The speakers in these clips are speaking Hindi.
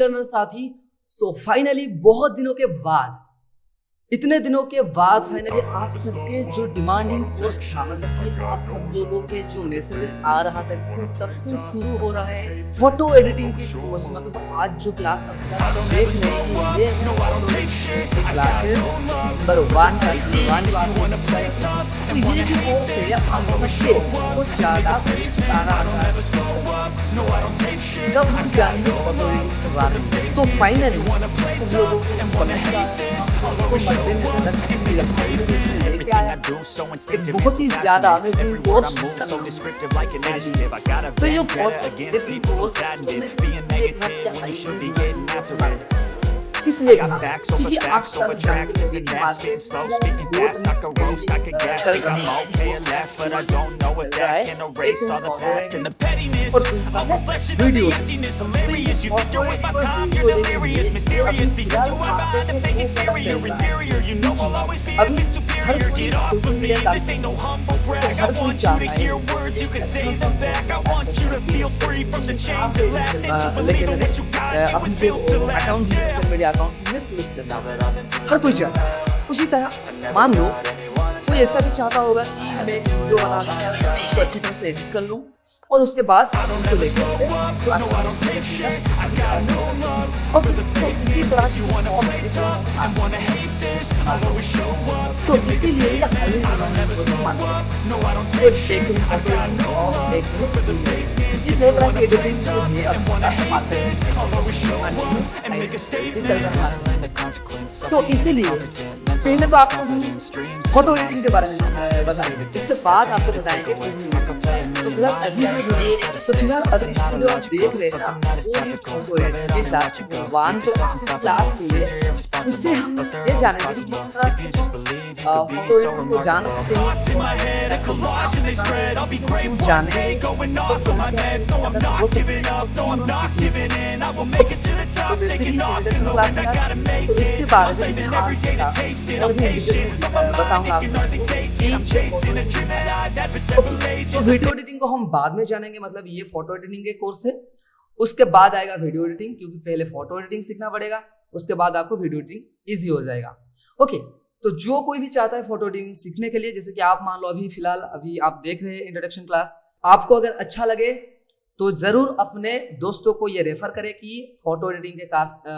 लर्नर साथी, सो फाइनली बहुत दिनों के बाद, इतने दिनों के बाद फाइनली आप सबके जो डिमांडिंग कोर्स था, मतलब कि आप सब लोगों के जो मैसेजेस आ रहा था जिससे तब से शुरू हो रहा है फोटो एडिटिंग की कोर्स। मतलब आज जो क्लास आप देख रहे हैं ये क्लासेस नंबर 1 का तो ये जो कोर्स है आप सबसे बहुत ज़्यादा आ रहा था। जब हम जानेंगे फोटो एडिटिंग के बारे में तो फाइनली सब लोगों को बहुत ही ज्यादा तो ये इसलिए क्योंकि आप सब जानते हैं कि वीडियो अभी हर कोई सोशल मीडिया हर कोई चाहता है लेकिन अपनी जो अकाउंट सोशल मीडिया अकाउंट में पोस्ट करना हर कोई चाहता है। उसी तरह मान लो कोई ऐसा भी चाहता होगा कि मैं वीडियो बनाना है उसको अच्छी तरह से एडिट कर लूँ और उसके बाद उसको लेकर इसी तरह तो इसीलिए तो इसीलिए पहले तो आपको फोटो एडिटिंग के बारे में बताएंगे, इसके बाद आपको बताएंगे। तो फिलहाल अभी जो आप देख रहे हैं ना वो फोटो एडिटिंग के साथ वन क्लास हुई है, उससे हम ये जानेंगे कि किस तरह फोटो एडिटिंग को जान सकते हैं, जानेंगे तो इसके बारे में और भी बताऊंगा आपको। तो वीडियो एडिटिंग को हम बाद में जानेंगे, मतलब ये फोटो एडिटिंग के कोर्स है, उसके बाद आएगा वीडियो एडिटिंग, क्योंकि पहले फोटो एडिटिंग सीखना पड़ेगा, उसके बाद आपको वीडियो एडिटिंग इजी हो जाएगा। ओके, तो जो कोई भी चाहता है फोटो एडिटिंग सीखने के लिए, जैसे कि आप मान लो अभी फिलहाल आप देख रहे हैं इंट्रोडक्शन क्लास, आपको अगर अच्छा लगे तो जरूर अपने दोस्तों को ये रेफर करें कि फोटो एडिटिंग के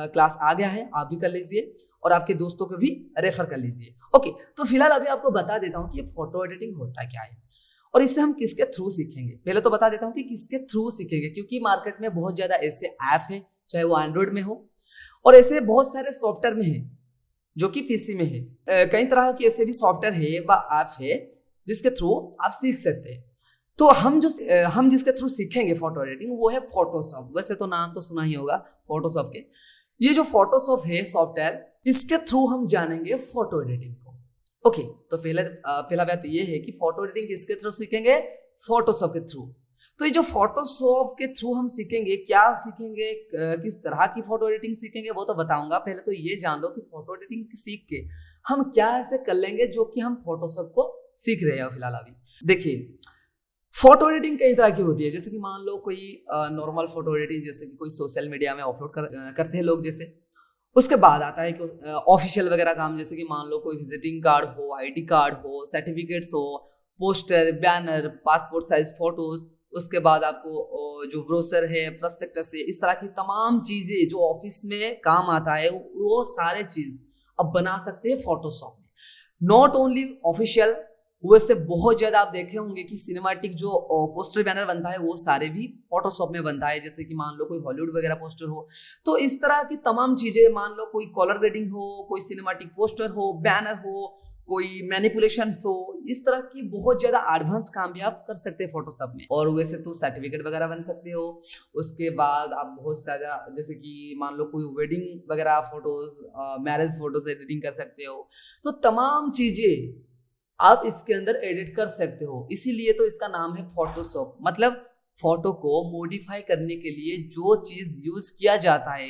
क्लास आ गया है, आप भी कर लीजिए और आपके दोस्तों को भी रेफर कर लीजिए। ओके, तो फिलहाल अभी आपको बता देता हूँ कि फोटो एडिटिंग होता क्या है और इससे हम किसके थ्रू सीखेंगे। पहले तो बता देता हूँ कि किसके थ्रू सीखेंगे, क्योंकि मार्केट में बहुत ज्यादा ऐसे ऐप है, चाहे वो एंड्रॉइड में हो और ऐसे बहुत सारे सॉफ्टवेयर में है जो कि पीसी में है। कई तरह के ऐसे भी सॉफ्टवेयर है व ऐप है जिसके थ्रू आप सीख सकते हैं। तो हम जिसके थ्रू सीखेंगे फोटो एडिटिंग वो है फोटोशॉप। वैसे तो नाम तो सुना ही होगा फोटोशॉप के। ये जो फोटोशॉप है सॉफ्टवेयर, इसके थ्रू हम जानेंगे फोटो एडिटिंग को। ओके, तो पहला बात ये है कि फोटो एडिटिंग किसके थ्रू सीखेंगे, फोटोशॉप के थ्रू। तो ये जो फोटोशॉप के थ्रू हम सीखेंगे, क्या सीखेंगे, किस तरह की फोटो एडिटिंग सीखेंगे वो तो बताऊंगा। पहले तो ये जान लो कि फोटो एडिटिंग सीख के हम क्या ऐसे कर लेंगे जो कि हम फोटोशॉप को सीख रहे हैं फिलहाल। अभी देखिए, फोटो एडिटिंग कई तरह की होती है, जैसे कि मान लो कोई नॉर्मल फोटो एडिटिंग, जैसे कि कोई सोशल मीडिया में अपलोड करते हैं लोग जैसे। उसके बाद आता है कि ऑफिशियल वगैरह काम, जैसे कि मान लो कोई विजिटिंग कार्ड हो, आईडी कार्ड हो, सर्टिफिकेट्स हो, poster, banner, passport size photos, उसके बाद आपको जो ब्रोशर है, प्रोस्पेक्टस है, इस तरह की तमाम चीजें जो ऑफिस में काम आता है वो सारे चीज अब बना सकते हैं फोटोशॉप में। नॉट ओनली ऑफिशियल, वैसे बहुत ज्यादा आप देखे होंगे कि सिनेमैटिक जो पोस्टर बैनर बनता है वो सारे भी फोटोशॉप में बनता है। जैसे कि मान लो कोई हॉलीवुड वगैरह पोस्टर हो, तो इस तरह की तमाम चीजें, मान लो कोई कलर ग्रेडिंग हो, कोई सिनेमैटिक पोस्टर हो, बैनर हो, कोई मैनिपुलेशन हो, इस तरह की बहुत ज्यादा एडवांस काम भी आप कर सकते हैं फोटोशॉप में। और वैसे तो सर्टिफिकेट वगैरह बन सकते हो। उसके बाद आप बहुत सारा, जैसे कि मान लो कोई वेडिंग वगैरह फोटोज, मैरिज फोटोज एडिटिंग कर सकते हो। तो तमाम चीजें आप इसके अंदर एडिट कर सकते हो, इसीलिए तो इसका नाम है फोटोशॉप। मतलब फोटो को मॉडिफाई करने के लिए जो चीज यूज किया जाता है,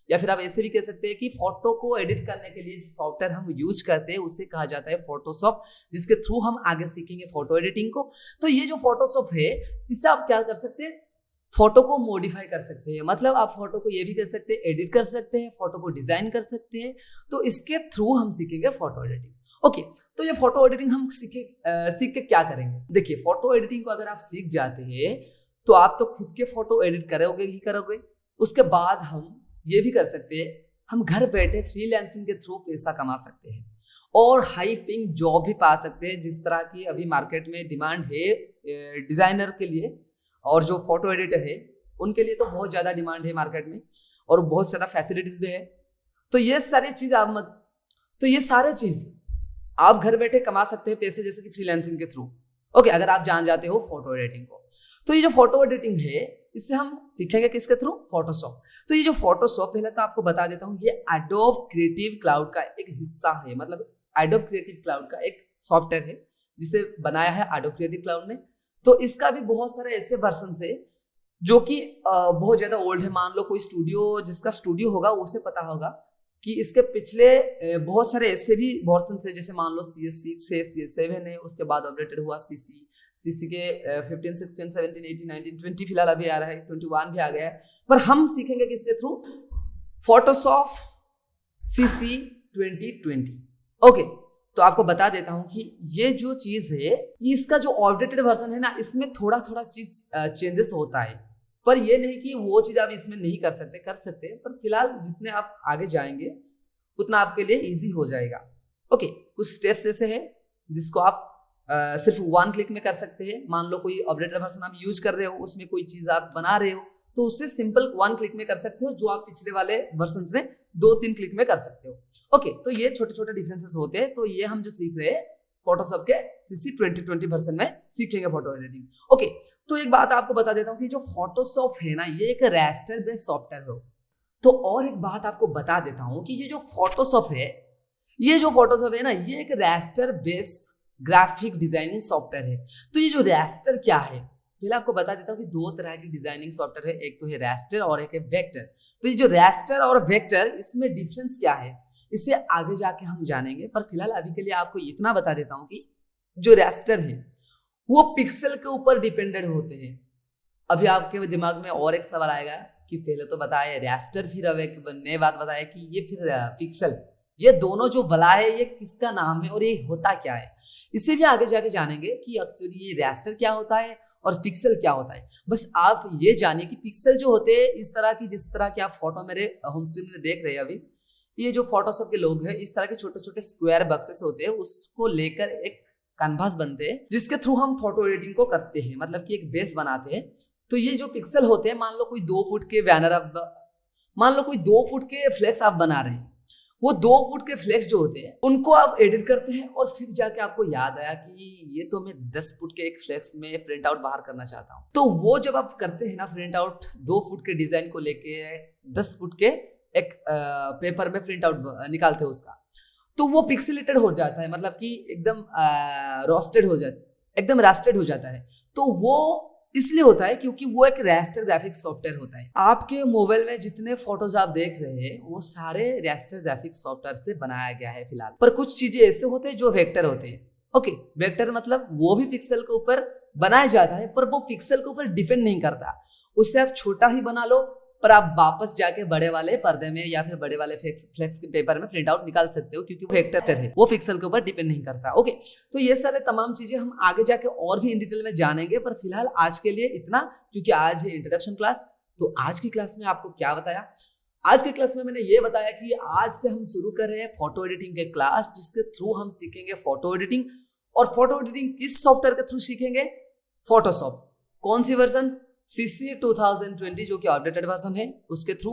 या फिर आप ऐसे भी कह सकते हैं कि फोटो को एडिट करने के लिए जो सॉफ्टवेयर हम यूज करते हैं उसे कहा जाता है फोटोशॉप, जिसके थ्रू हम आगे सीखेंगे फोटो एडिटिंग को। तो ये जो फोटोशॉप है, इससे आप क्या कर सकते हैं, फोटो को मॉडिफाई कर सकते हैं, मतलब आप फोटो को ये भी कर सकते हैं, एडिट कर सकते हैं, फोटो को डिजाइन कर सकते हैं। तो इसके थ्रू हम सीखेंगे फोटो एडिटिंग। ओके, तो ये फोटो एडिटिंग हम सीख के क्या करेंगे? देखिए, फोटो एडिटिंग को अगर आप सीख जाते हैं तो आप तो खुद के फोटो एडिट करोगे ही करोगे, उसके बाद हम ये भी कर सकते हैं, हम घर बैठे फ्रीलांसिंग के थ्रू पैसा कमा सकते हैं और हाई पेइंग जॉब भी पा सकते हैं। जिस तरह की अभी मार्केट में डिमांड है डिजाइनर के लिए और जो फोटो एडिटर है उनके लिए तो बहुत ज़्यादा डिमांड है मार्केट में और बहुत ज़्यादा फैसिलिटीज भी है। तो ये सारी चीज़ आप घर बैठे कमा सकते हैं पैसे, जैसे कि फ्रीलांसिंग के थ्रू। ओके, अगर आप जान जाते हो फोटो एडिटिंग को। तो ये जो फोटो एडिटिंग है इससे हम सीखेंगे किसके थ्रू? फोटोशॉप। तो ये जो फोटोशॉप, पहले तो आपको बता देता हूँ, ये एडोब क्रिएटिव क्लाउड का एक हिस्सा है। मतलब एडोब क्रिएटिव क्लाउड का एक सॉफ्टवेयर है जिसे बनाया है एडोब क्रिएटिव क्लाउड ने। तो इसका भी बहुत सारे ऐसे वर्जन है जो कि बहुत ज्यादा ओल्ड है। मान लो कोई स्टूडियो, जिसका स्टूडियो होगा उसे पता होगा कि इसके पिछले बहुत सारे ऐसे भी वर्जन है, जैसे मान लो CS6 है, CS7 है, उसके बाद अपडेटेड हुआ CC के 15, 16, 17, 18, 19, 20 फिलहाल अभी आ रहा है, 21 भी आ गया है। पर हम सीखेंगे किसके थ्रू? Photoshop CC 2020। ओके, तो आपको बता देता हूं कि ये जो चीज है, इसका जो अपडेटेड वर्जन है ना, इसमें थोड़ा थोड़ा चीज चेंजेस होता है। पर ये नहीं कि वो चीज आप इसमें नहीं कर सकते हैं। पर फिलहाल जितने आप आगे जाएंगे उतना आपके लिए इजी हो जाएगा। ओके, कुछ स्टेप्स ऐसे हैं जिसको आप सिर्फ 1 क्लिक में कर सकते हैं। मान लो कोई अपडेटेड वर्जन आप यूज कर रहे हो, उसमें कोई चीज आप बना रहे हो, तो उससे सिंपल 1 क्लिक में कर सकते हो, जो आप पिछले वाले वर्जन में 2-3 क्लिक में कर सकते हो। ओके, तो ये छोटे छोटे डिफरेंसेस होते हैं। तो ये हम जो सीख रहे हैं फोटोशॉप के CC 2020 वर्जन में सीखेंगे फोटो एडिटिंग। ओके, तो एक बात आपको बता देता हूँ कि जो फोटोशॉप है ना, ये एक रास्टर बेस्ड सॉफ्टवेयर है। तो और एक बात आपको बता देता हूँ कि ये जो फोटोशॉप है ना, ये एक raster based graphic designing software है। तो ये जो रास्टर क्या है, पहले आपको बता देता हूँ कि 2 तरह की डिजाइनिंग सॉफ्टवेयर है, एक तो है रास्टर और एक है वेक्टर। तो ये जो रास्टर और वेक्टर, इसमें डिफरेंस क्या है इसे आगे जाके हम जानेंगे। पर फिलहाल अभी के लिए आपको इतना बता देता हूँ कि जो रास्टर है वो पिक्सल के ऊपर डिपेंडेंट होते हैं। अभी आपके दिमाग में और एक सवाल आएगा कि पहले तो बताया रास्टर, फिर अब एक नई बात बताया कि ये फिर पिक्सल, ये दोनों जो बला है ये किसका नाम है और ये होता क्या है। इससे भी आगे जाके जानेंगे कि एक्चुअली ये रास्टर क्या होता है और पिक्सल क्या होता है। बस आप ये जानिए कि पिक्सल जो होते हैं इस तरह की, जिस तरह की आप फोटो मेरे होम स्क्रीन में देख रहे हैं अभी, ये जो फोटोशॉप के लोग हैं, इस तरह के छोटे छोटे स्क्वायर बॉक्सेस होते हैं, उसको लेकर एक कैनवास बनते हैं जिसके थ्रू हम फोटो एडिटिंग को करते हैं, मतलब कि एक बेस बनाते हैं। तो ये जो पिक्सल होते हैं, मान लो कोई 2 फुट के बैनर, मान लो कोई 2 फुट के फ्लेक्स आप बना रहे हैं, वो 2 फुट के फ्लेक्स जो होते हैं उनको आप एडिट करते हैं और फिर जाके आपको याद आया कि ये तो मैं 10 फुट के एक फ्लेक्स में प्रिंट आउट बाहर करना चाहता हूँ। तो वो जब आप करते हैं ना प्रिंट आउट, 2 फुट के डिजाइन को लेके 10 फुट के एक पेपर में प्रिंट आउट निकालते हैं उसका, तो वो पिक्सेलेटेड हो जाता है, मतलब कि एकदम रास्टेड हो जाता है। तो वो इसलिए होता है क्योंकि वो एक रास्टर ग्राफिक्स सॉफ्टवेयर होता है। आपके मोबाइल में जितने फोटोज आप देख रहे हैं वो सारे रास्टर ग्राफिक्स सॉफ्टवेयर से बनाया गया है फिलहाल। पर कुछ चीजें ऐसे होते हैं जो वेक्टर होते हैं। ओके, वेक्टर मतलब वो भी पिक्सल के ऊपर बनाया जाता है, पर वो पिक्सल के ऊपर डिपेंड नहीं करता। उससे आप छोटा ही बना लो, पर आप वापस जाके बड़े वाले पर्दे में या फिर बड़े वाले फ्लेक्स के पेपर में प्रिंट आउट निकाल सकते हो, क्योंकि वो वेक्टर है, वो पिक्सल के ऊपर डिपेंड नहीं करता। ओके, तो ये सारे तमाम चीजें हम आगे जाके और भी इन डिटेल में जानेंगे, पर फिलहाल आज के लिए इतना, क्योंकि आज है इंट्रोडक्शन क्लास। तो आज की क्लास में आपको क्या बताया? आज की क्लास में मैंने ये बताया कि आज से हम शुरू कर रहे हैं फोटो एडिटिंग के क्लास, जिसके थ्रू हम सीखेंगे फोटो एडिटिंग। और फोटो एडिटिंग किस सॉफ्टवेयर के थ्रू सीखेंगे? फोटोशॉप। कौन सी वर्जन? CC 2020, जो कि अपडेटेड वर्जन है, उसके थ्रू।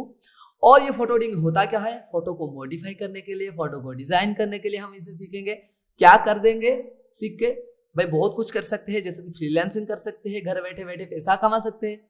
और ये फोटो एडिटिंग होता क्या है? फोटो को मॉडिफाई करने के लिए, फोटो को डिजाइन करने के लिए हम इसे सीखेंगे। क्या कर देंगे सीख के? भाई बहुत कुछ कर सकते हैं, जैसे कि फ्रीलांसिंग कर सकते हैं, घर बैठे बैठे पैसा कमा सकते हैं,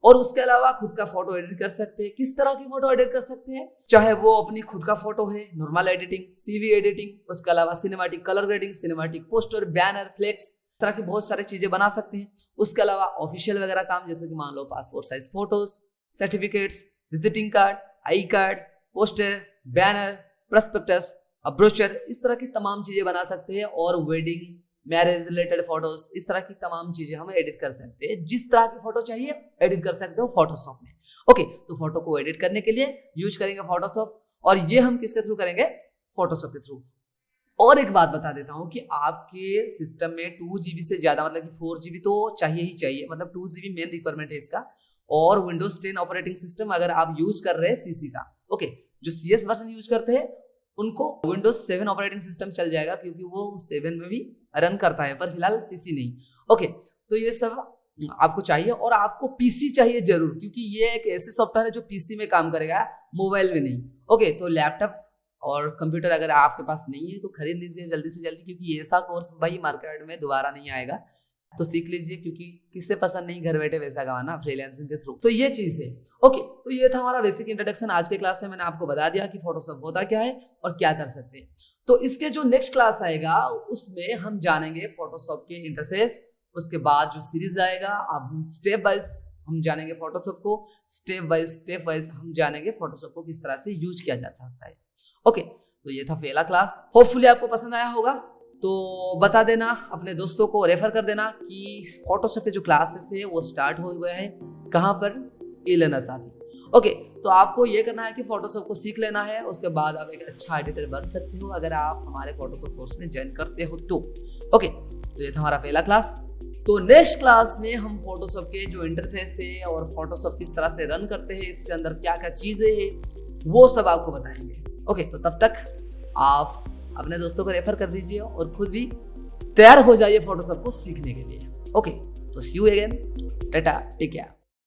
और उसके अलावा खुद का फोटो एडिट कर सकते हैं। किस तरह की फोटो एडिट कर सकते हैं? चाहे वो अपनी खुद का फोटो है, नॉर्मल एडिटिंग, CV एडिटिंग, उसके अलावा cinematic colour grading, cinematic poster, banner, flex, तरह की बहुत सारी चीजें बना सकते हैं। उसके अलावा ऑफिशियल वगैरह काम, जैसे कि मान लो passport size photos, certificates, visiting card, I card, poster, banner, prospectus, brochure, इस तरह की तमाम चीजें बना सकते हैं। और वेडिंग, मैरिज रिलेटेड फोटोज, इस तरह की तमाम चीजें हम एडिट कर सकते हैं। जिस तरह की फोटो चाहिए एडिट कर सकते हो फोटोशॉप में। ओके, तो फोटो को एडिट करने के लिए यूज करेंगे फोटोशॉप, और ये हम किसके थ्रू करेंगे? फोटोशॉप के थ्रू। और एक बात बता देता हूं कि आपके सिस्टम में 2 GB से ज्यादा, मतलब कि 4 GB तो चाहिए ही चाहिए, मतलब 2 GB मेन रिक्वायरमेंट है इसका। और विंडोज 10 ऑपरेटिंग सिस्टम अगर आप यूज कर रहे हैं सीसी का, ओके, जो CS वर्जन यूज करते हैं उनको विंडोज 7 ऑपरेटिंग सिस्टम चल जाएगा, क्योंकि वो 7 में भी रन करता है, पर फिलहाल सीसी नहीं। ओके, तो ये सब आपको चाहिए, और आपको पीसी चाहिए जरूर, क्योंकि ये एक ऐसे सॉफ्टवेयर है जो पीसी में काम करेगा, मोबाइल में नहीं। ओके, तो लैपटॉप और कंप्यूटर अगर आपके पास नहीं है तो खरीद लीजिए जल्दी से जल्दी, क्योंकि ऐसा कोर्स भाई मार्केट में दोबारा नहीं आएगा। तो सीख लीजिए, क्योंकि किससे पसंद नहीं घर बैठे पैसा कमाना फ्रीलांसिंग के थ्रू। तो ये चीज है। ओके, तो ये था हमारा बेसिक इंट्रोडक्शन। आज के क्लास में मैंने आपको बता दिया कि फोटोशॉप होता क्या है और क्या कर सकते हैं। तो इसके जो नेक्स्ट क्लास आएगा उसमें हम जानेंगे फोटोशॉप के इंटरफेस, उसके बाद जो सीरीज आएगा अब स्टेप वाइज हम जानेंगे फोटोशॉप को, स्टेप वाइज हम जानेंगे फोटोशॉप को किस तरह से यूज किया जा सकता है। ओके, तो ये था पहला क्लास। होपफुली आपको पसंद आया होगा, तो बता देना, अपने दोस्तों को रेफर कर देना कि फोटोशॉप के जो क्लासेस है वो स्टार्ट हो गए हैं। कहाँ पर? ई-लर्नर साथी। ओके, तो आपको ये करना है कि फोटोशॉप को सीख लेना है, उसके बाद आप एक अच्छा एडिटर बन सकते हो अगर आप हमारे फोटोशॉप कोर्स में ज्वाइन करते हो तो। ओके, तो ये था हमारा पहला क्लास। तो नेक्स्ट क्लास में हम फोटोशॉप के जो इंटरफेस है और फोटोशॉप किस तरह से रन करते हैं, इसके अंदर क्या क्या चीजें हैं, वो सब आपको बताएंगे। ओके, तो तब तक आप अपने दोस्तों को रेफर कर दीजिए और खुद भी तैयार हो जाइए फोटोशॉप को सीखने के लिए। ओके, तो see you again, tata, take care.